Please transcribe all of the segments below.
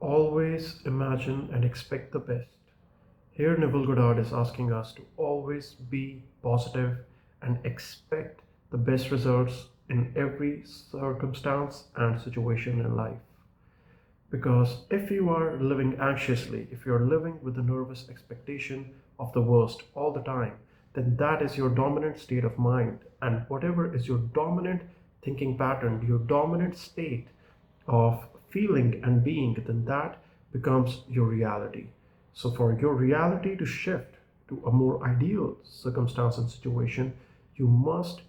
Always imagine and expect the best. Here, Neville Goddard is asking us to always be positive and expect the best results in every circumstance and situation in life. Because if you are living anxiously, if you're living with a nervous expectation of the worst all the time, then that is your dominant state of mind. And whatever is your dominant thinking pattern, your dominant state of feeling and being, then that becomes your reality. So, for your reality to shift to a more ideal circumstance and situation, you must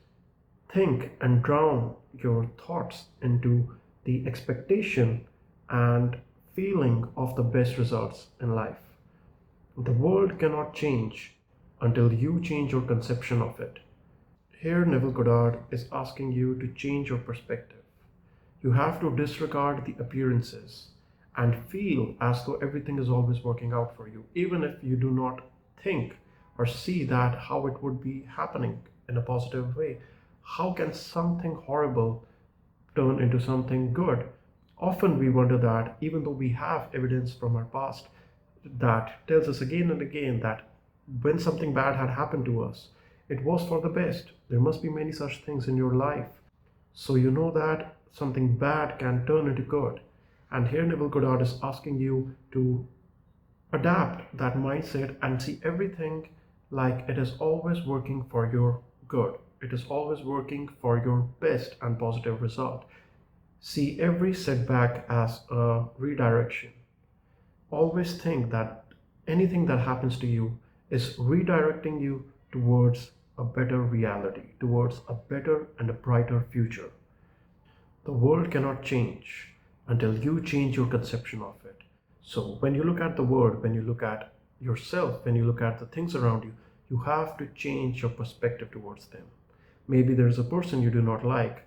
think and drown your thoughts into the expectation and feeling of the best results in life. The world cannot change until you change your conception of it. Here, Neville Goddard is asking you to change your perspective. You have to disregard the appearances and feel as though everything is always working out for you, even if you do not think or see that how it would be happening in a positive way. How can something horrible turn into something good? Often we wonder that, even though we have evidence from our past that tells us again and again that when something bad had happened to us, it was for the best. There must be many such things in your life. So you know that something bad can turn into good. And here Neville Goddard is asking you to adapt that mindset and see everything like it is always working for your good. It is always working for your best and positive result. See every setback as a redirection. Always think that anything that happens to you is redirecting you towards a better reality, towards a better and a brighter future. The world cannot change until you change your conception of it. So when you look at the world, when you look at yourself, when you look at the things around you, you have to change your perspective towards them. Maybe there's a person you do not like,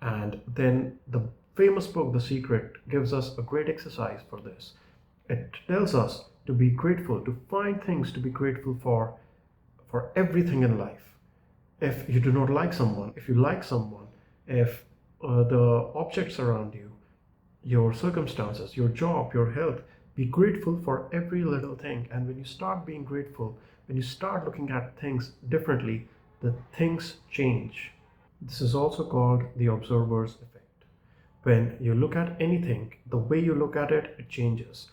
and then the famous book, The Secret, gives us a great exercise for this. It tells us to be grateful, to find things to be grateful for everything in life. If you do not like someone, if you like someone, if the objects around you, your circumstances, your job, your health, be grateful for every little thing. And when you start being grateful, when you start looking at things differently, the things change. This is also called the observer's effect. When you look at anything, the way you look at it, it changes.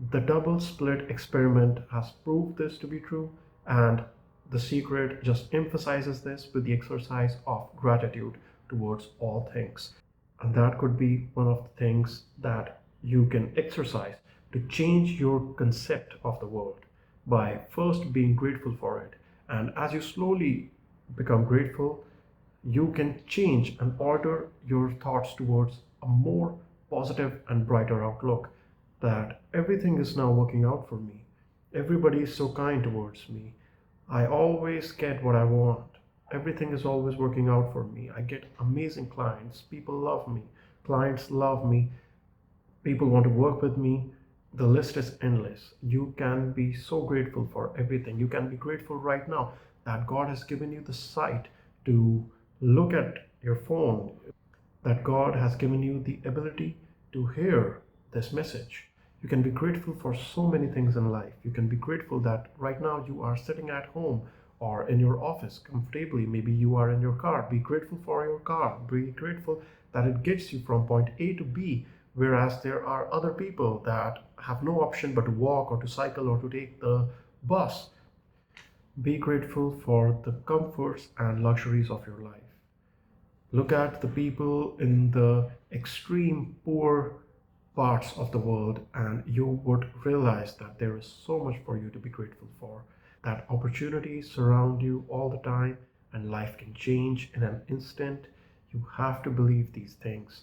The double slit experiment has proved this to be true, and The Secret just emphasizes this with the exercise of gratitude towards all things. And that could be one of the things that you can exercise to change your concept of the world by first being grateful for it. And as you slowly become grateful, you can change and alter your thoughts towards a more positive and brighter outlook, that everything is now working out for me. Everybody is so kind towards me. I always get what I want. Everything is always working out for me. I get amazing clients. People love me. Clients love me. People want to work with me. The list is endless. You can be so grateful for everything. You can be grateful right now that God has given you the sight to look at your phone, that God has given you the ability to hear this message. You can be grateful for so many things in life. You can be grateful that right now you are sitting at home or in your office comfortably. Maybe you are in your car. Be grateful for your car. Be grateful that it gets you from point A to B, whereas there are other people that have no option but to walk or to cycle or to take the bus. Be grateful for the comforts and luxuries of your life. Look at the people in the extreme poor parts of the world, and you would realize that there is so much for you to be grateful for, that opportunities surround you all the time, and life can change in an instant. You have to believe these things.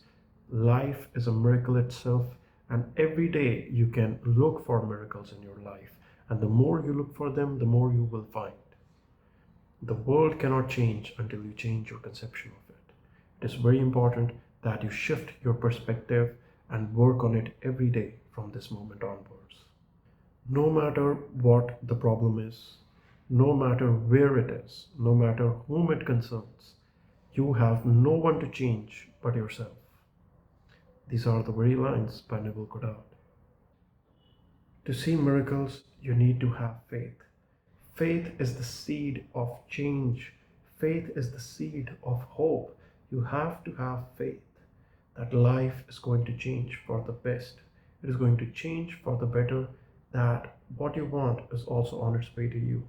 Life is a miracle itself, and every day you can look for miracles in your life, and the more you look for them, the more you will find. The world cannot change until you change your conception of it. It is very important that you shift your perspective and work on it every day from this moment onwards. No matter what the problem is, no matter where it is, no matter whom it concerns, you have no one to change but yourself. These are the very lines by Neville Goddard. To see miracles, you need to have faith. Faith is the seed of change. Faith is the seed of hope. You have to have faith that life is going to change for the best. It is going to change for the better, that what you want is also on its way to you.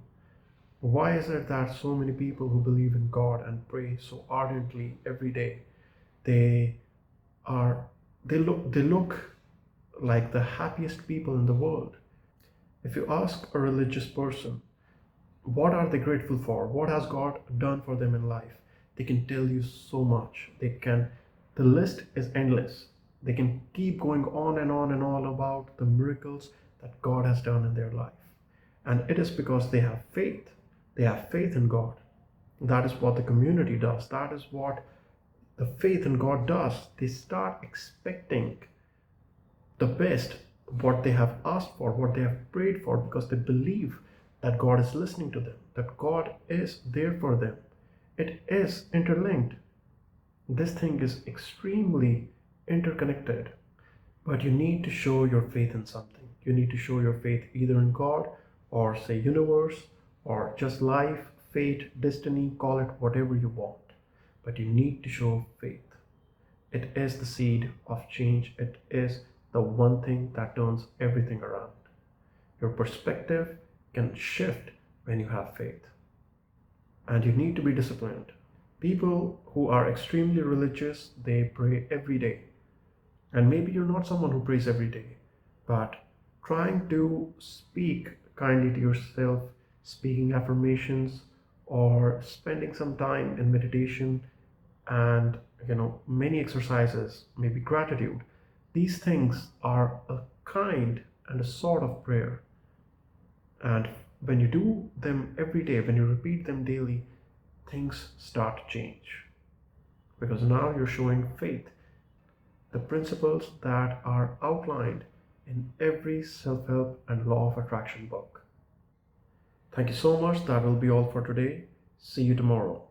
Why is it that so many people who believe in God and pray so ardently every day, they are they look like the happiest people in the world? If you ask a religious person, what are they grateful for? What has God done for them in life? They can tell you so much. The list is endless. They can keep going on and on and on about the miracles that God has done in their life. And it is because they have faith. They have faith in God. That is what the community does. That is what the faith in God does. They start expecting the best, what they have asked for, what they have prayed for, because they believe that God is listening to them, that God is there for them. It is interlinked. This thing is extremely interconnected. But you need to show your faith in something. You need to show your faith either in God, or say universe, or just life, fate, destiny, call it whatever you want. But you need to show faith. It is the seed of change. It is the one thing that turns everything around. Your perspective can shift when you have faith. And you need to be disciplined. People who are extremely religious, they pray every day. And maybe you're not someone who prays every day, but trying to speak kindly to yourself, speaking affirmations, or spending some time in meditation and many exercises, maybe gratitude. These things are a kind and a sort of prayer. And when you do them every day, when you repeat them daily, things start to change. Because now you're showing faith. The principles that are outlined in every self-help and law of attraction book. Thank you so much. That will be all for today. See you tomorrow.